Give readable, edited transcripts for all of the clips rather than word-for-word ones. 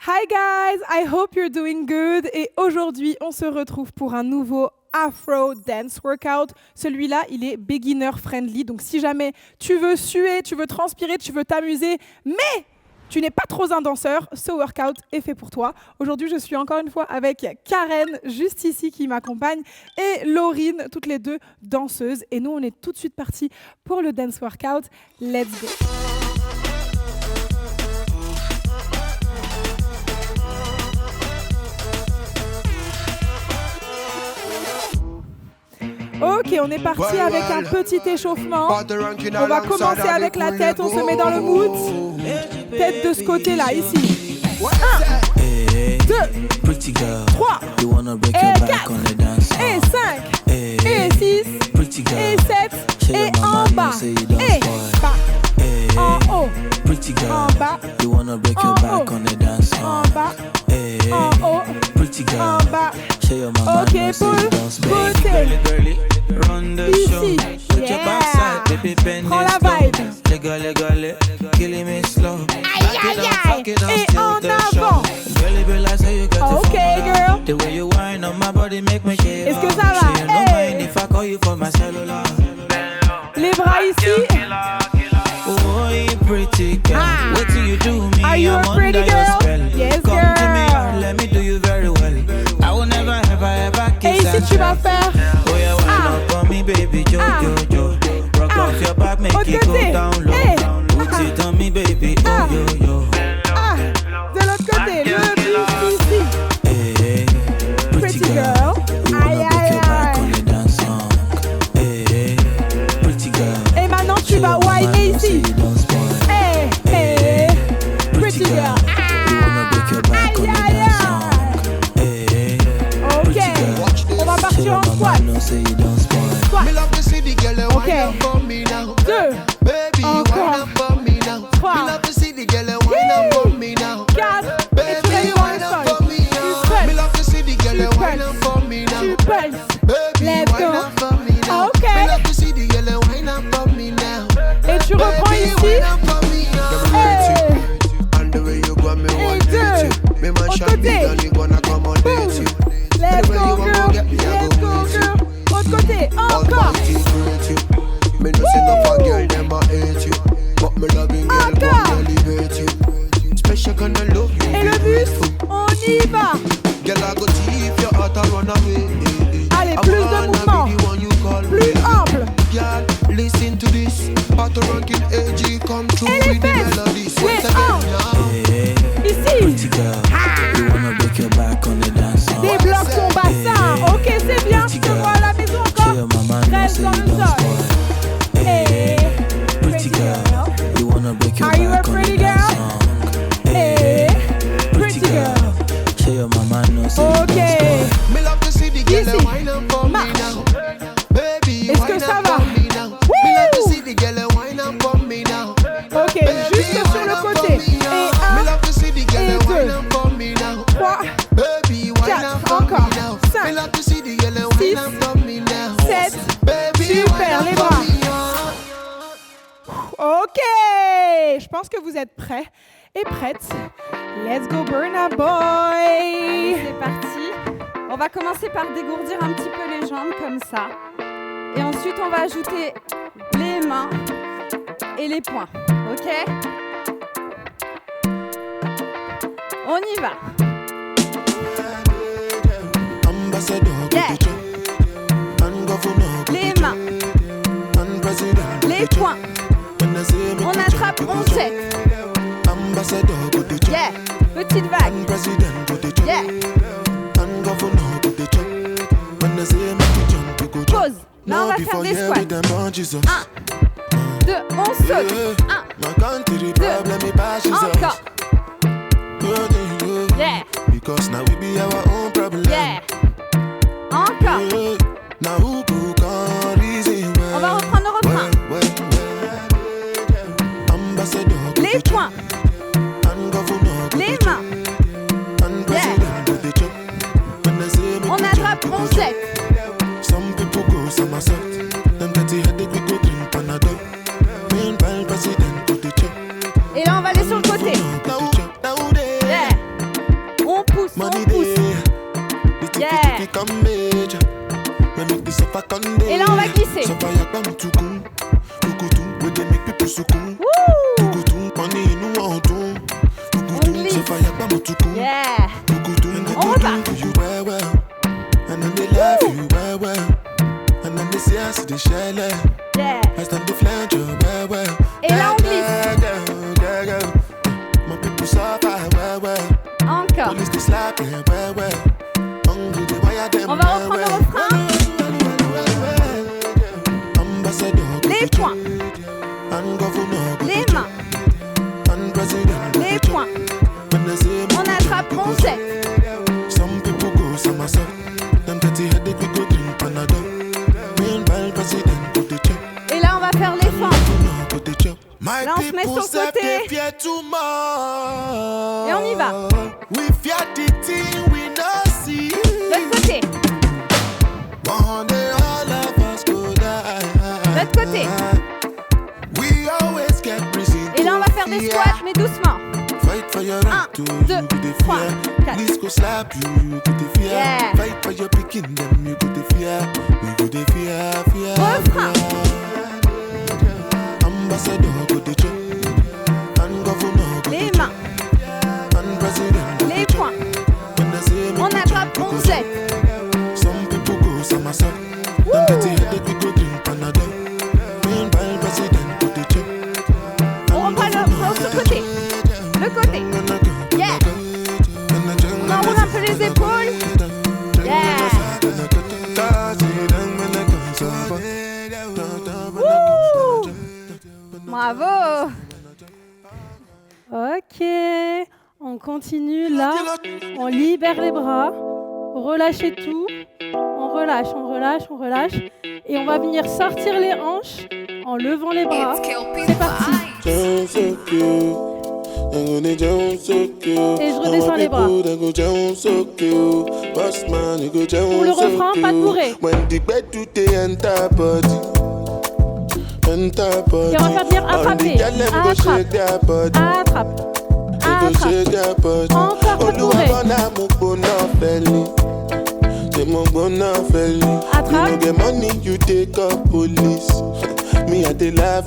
Hi guys, I hope you're doing good. Et aujourd'hui, on se retrouve pour un nouveau Afro Dance Workout. Celui-là, il est beginner friendly. Donc si jamais tu veux suer, tu veux transpirer, tu veux t'amuser, mais tu n'es pas trop un danseur, ce workout est fait pour toi. Aujourd'hui, je suis encore une fois avec Karen, juste ici, qui m'accompagne, et Laurine, toutes les deux danseuses. Et nous, on est tout de suite partis pour le dance workout. Let's go! Ok, on est parti avec un petit échauffement. On va commencer avec la tête, on se met dans le mood. Tête de ce côté-là, ici. 1, 2, 3, et 4, et 5, et 6, et 7, et en bas, et bas, en haut, en bas, en haut, en bas, en haut, en bas. Ok, ici, yeah. Prends la vibe. Aïe, aïe, aïe. Et en avant. Ok, girl. Est-ce que ça va? Hey. Les bras ici. Ah. Are you a pretty girl? Yes, girl. Let me do you very well. I will never ever et ici tu vas faire rock off your back, make it go down low. Put it on me, baby. Oh yo yo. De l'autre côté, le plus ici. Pretty girl. Aïe aïe aïe. Et maintenant tu vas whiner ici. Hey hey. Pretty girl. Aïe aïe aïe. Ok. On va partir en squat. Squat. Ok. 2. Encore. 3. 4. Et tu restes dans le sol. Tu pulses. Let's go. Ok. Et tu reprends ici. Hey. Et 2. Autre côté. Boom. Let's go girl. Let's go girl. Autre côté. Encore. Et le buste, on y va. Allez, plus de mouvement, plus ample. Et les fesses, les hanches. Ici. Débloque ton bassin. Ok, c'est bien. Je te vois à la maison encore. Reste dans le sol. Hey, pretty girl. Are you a pretty girl? Hey, pretty girl. Ok. Ici, marche. Est-ce que ça va? Woo! Ok, juste sur le côté. Et 1, et 2, 3, 4, encore. 5, 6, 7, super, les bras. Ok, je pense que vous êtes prêts et prêtes. Let's go Burna Boy. C'est parti. On va commencer par dégourdir un petit peu les jambes comme ça. Et ensuite, on va ajouter les mains et les poings. Ok? On y va. Yeah. Les mains. Les poings. On attrape, on check. Yeah. Petite vague. Yeah. Pause. Là, on va faire des squats. 1, 2, on saute. 1, 2, encore. Yeah. Yeah. Encore. On va reprendre le refrain. Les poings. Les mains. Yeah. On attrape, on jette. Et là on va aller sur le côté. Yeah. Yeah. On repart. And then they love you well, well. And then they see us, they share it. Yeah. As them they flange you well, well. Et là on glisse. My people suffer well, well. Encore. Police they slap them well, well. Hungry they wire them. On va reprendre le refrain. Les points. Les mains. Les points. On attrape, on sait. Some people go some myself. Them dirty headache we go drink Panadol. Meanwhile president go the chop. Et là on va faire les fentes. Là on se met sur le côté. Et on y va. L'autre côté. L'autre côté. Et là on va faire des squats mais doucement. 1, 2, 3, 4. Yeah. Refrain. Les mains. Les points. On attrape, on jette. On reprend l'autre côté. Le côté. Yeah. On enroule un peu les épaules. Yeah. Wouh. Bravo. Ok, on continue là, on libère les bras, relâchez tout, on relâche, on relâche, on relâche, et on va venir sortir les hanches en levant les bras. C'est parti. Et je redescends les bras. Pour le refrain, pas de bourrée. Et on va faire venir attraper. Attrape. Encore pas de bourrée. Attrape.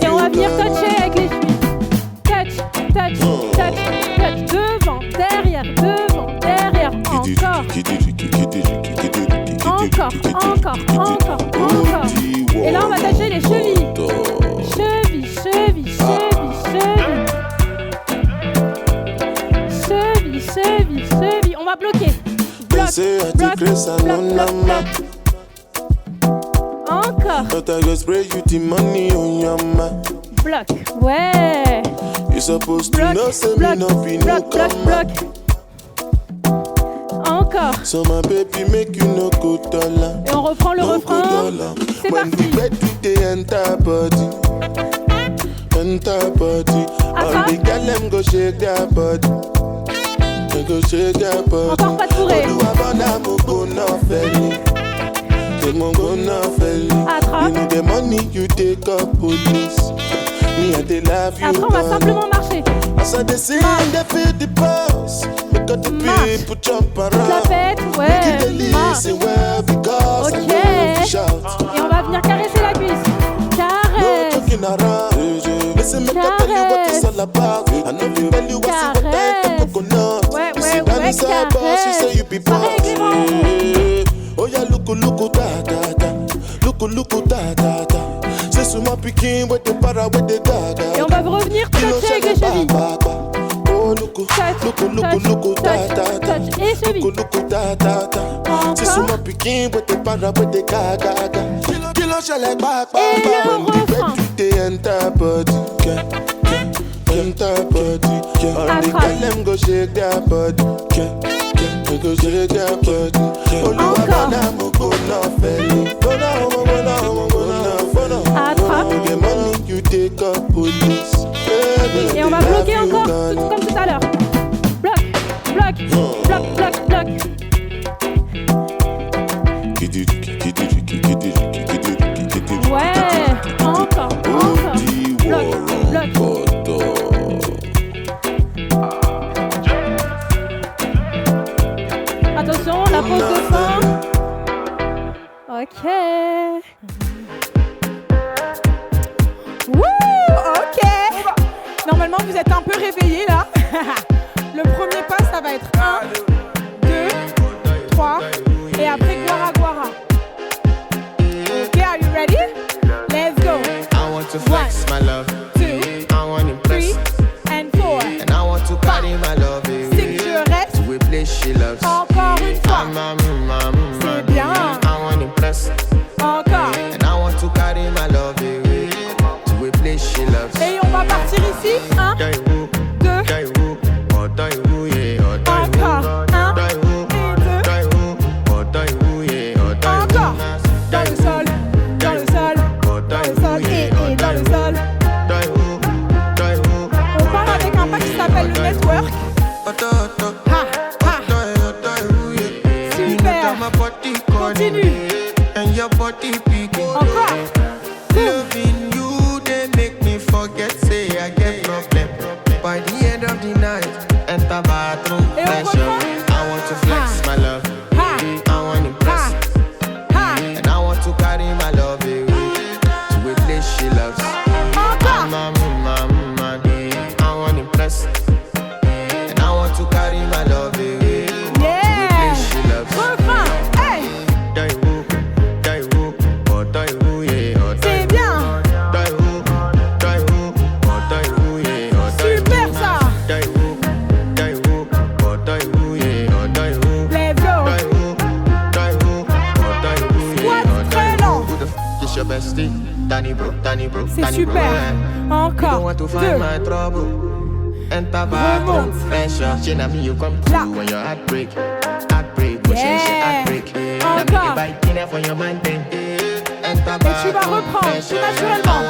Et on va venir toucher avec les chevilles. Touch. Devant, derrière. Encore. Et là, on va toucher les chevilles. Cheville. On va bloquer. Bloc. Encore. Bloc. Ouais. Bloc. Encore. So my baby make you no go dollar. Et on reprend le refrain. C'est parti. Attrape. Encore pas de bourrée. Attrape. Après on va simplement marcher. Marche. La fête, ouais. Marche. Ok. Et on va venir caresser la cuisse. Caresse. Ouais, caresse. Pareil avec les membres. Oh yeah, look ta. C'est sur ma piquine, with the para, with the gaga. Et on va revenir toucher avec les chevilles. Touch. Et chevilles. C'est sur ma piquine, with the para, with the gaga. Et le refrain. Attrape. Et on va bloquer encore, tout comme tout à l'heure. Bloc. Ouais, encore. Bloc. Attention, la pause de fin. Ok. Wouh, ok. Normalement, vous êtes un peu réveillés là. Le premier pas, ça ça va être 1, 2, 3 et après Guara Guara. Okay, are you ready? Let's go. I want to flex my love. 2, I want to impress. 3 and 4. And I want to carry my love away. 6, je reste. To a place she loves. Encore une fois. C'est bien. I want to impress. Encore. And I want to carry my love away. To a place she loves. Et on va partir ici. 1, 2. Encore. 1 et 2. Encore. Dans le sol. Dans le sol. Dans le sol. Et dans le sol. On part avec un pas qui s'appelle le network. Ha, ha. Super. Continue. Encore. Loving you, they make me forget, say I get problem. By the end of the night, enter bathroom, Et on pressure. reprend. I want to flex my love. Ha, I want to impress. ha. And I want to carry my love away to a place she loves. Encore. I want to impress. And I want to carry my love away to a Yeah. place she loves. Refrain. Hey. C'est bien. Super ça. Let's go. Squat très lent. C'est super. Encore. 2. Remonte. Encore. Et tu vas reprendre tout naturellement.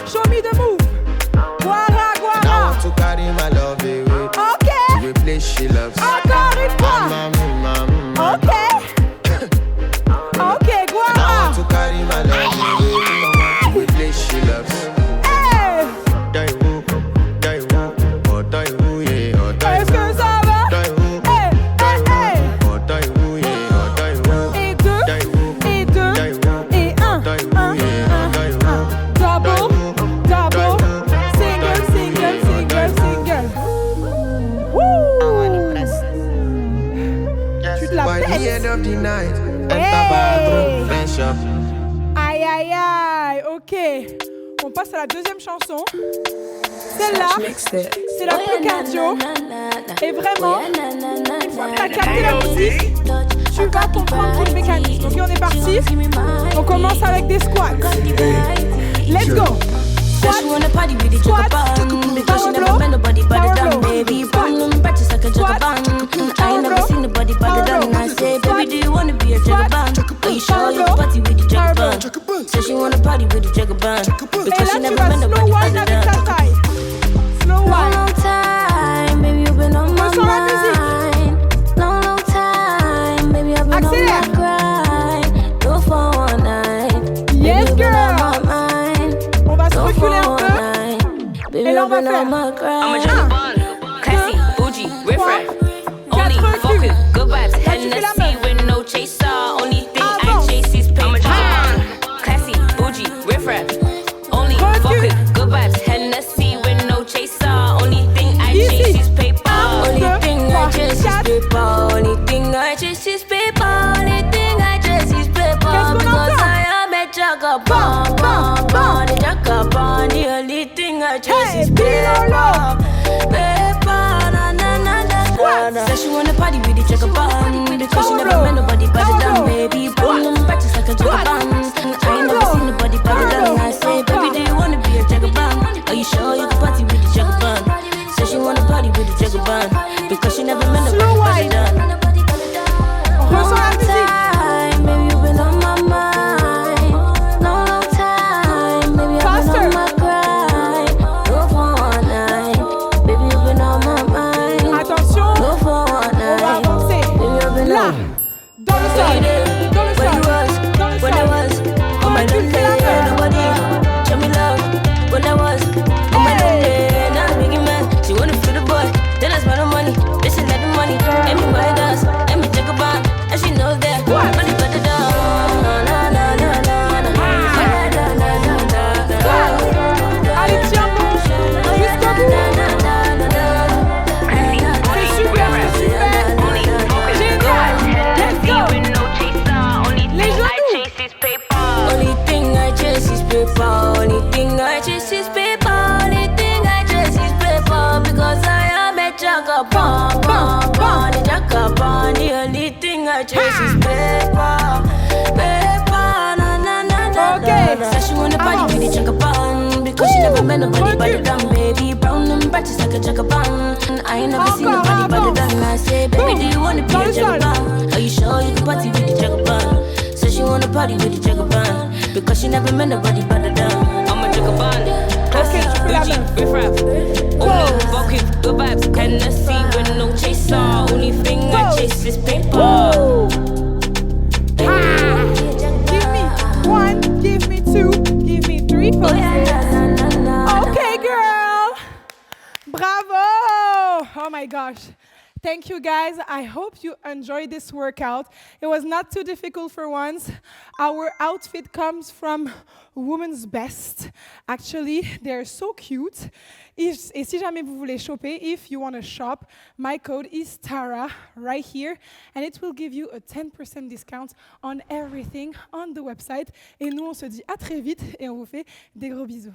Show me the move. Guara Guara. Ok. Encore une fois. Ok. Ok, Guara. Hey. Est-ce que ça va? Hey, hey, hey. Et 2, et 2, et 1, 1, 1, 1. Double, double, single, single, single, single. Woo! Tu te la By the pètes. end of the night, Hey. enter bathroom, fresh up. Aïe, aïe, aïe. Ok. On passe à la deuxième chanson. Celle-là, c'est la plus cardio. Et vraiment, une fois que tu as capté la musique, tu vas comprendre tout le mécanisme. Ok, on est parti. On commence avec des squats. Let's go. Squat, squat, power blow, power blow. Squat, power blow, power blow. So she wanna party with the jugger band because she Et là, never tu vas met nobody slow better wine avec than. ta taille. Slow wine. Long time, baby, you've been on my Ressens la musique. mind. Long time, baby, I've been Accélère. on my grind. No for one night. Yes, Baby, you've been girl. on my mind. On va se No for reculer un one peu. night. Baby, Et là, on you've va been faire on my I'm a grind. juggle bun, classy, bougie, riff-raff. Only Quatre fuck with culs. good vibes, Là, tu fais la Hennessy meuf. with no chaser. Only thing Avance. I chase is paper. I'm a juggle bun, classy, bougie, riff-raff. Only Recule. fuck with good vibes, Hennessy with no chaser. Only thing I Ici. chase is paper. Only Deux, thing I trois, chase is quatre. paper. Only thing I chase is paper. Only thing I chase is paper. Qu'est-ce qu'on Because entend? I am a jugger Bam, bam, bam. the jugger bun. The only thing I chase Hey, is Pilolo. paper. Paper, na na na na. Squat. Says she wanna party with the jugger bun because she never met nobody better than baby. Boom, practice like a jugger bun. I ain't never seen nobody better than I say, baby, do you wanna be a jugger bun? Are you sure you can party with the jugger bun? Says she wanna party with the jugger bun because she never met Slow nobody wine. better than. On ressent la Long musique. time, baby, you've been on my mind. Long time, baby, I've been Faster. on my grind. Go for one night, baby, you've been on my mind. Attention, Go for one on va night, avancer. baby, you've been Là, on. dans le sol, dans le When sol, you was, dans le when I sol. was The jackapan, the only thing I chase is paper. Okay. Said she wanna party with the jackapan because she never met nobody better than baby. Brown and batches like a jackapan. I ain't never seen nobody better than I say, baby, do you wanna be a jackapan? Are you sure you can party with the jackapan? Said she wanna party with the jackapan because she never met nobody better than. I'm a jackaban. Classy, Gucci, riff rap. Only walk with good vibes. Hennessy with no chaser. Only thing I chase is paper. Give me 1, give me 2, give me 3 for this. Okay, girl. Bravo. Oh my gosh. Thank you, guys. I hope you enjoyed this workout. It was not too difficult for once. Our outfit comes from Women's Best. Actually, they're so cute. Et si jamais vous voulez choper, if you want to shop, my code is Tara right here, and it will give you a 10% discount on everything on the website. Et nous, on se dit à très vite et on vous fait des gros bisous.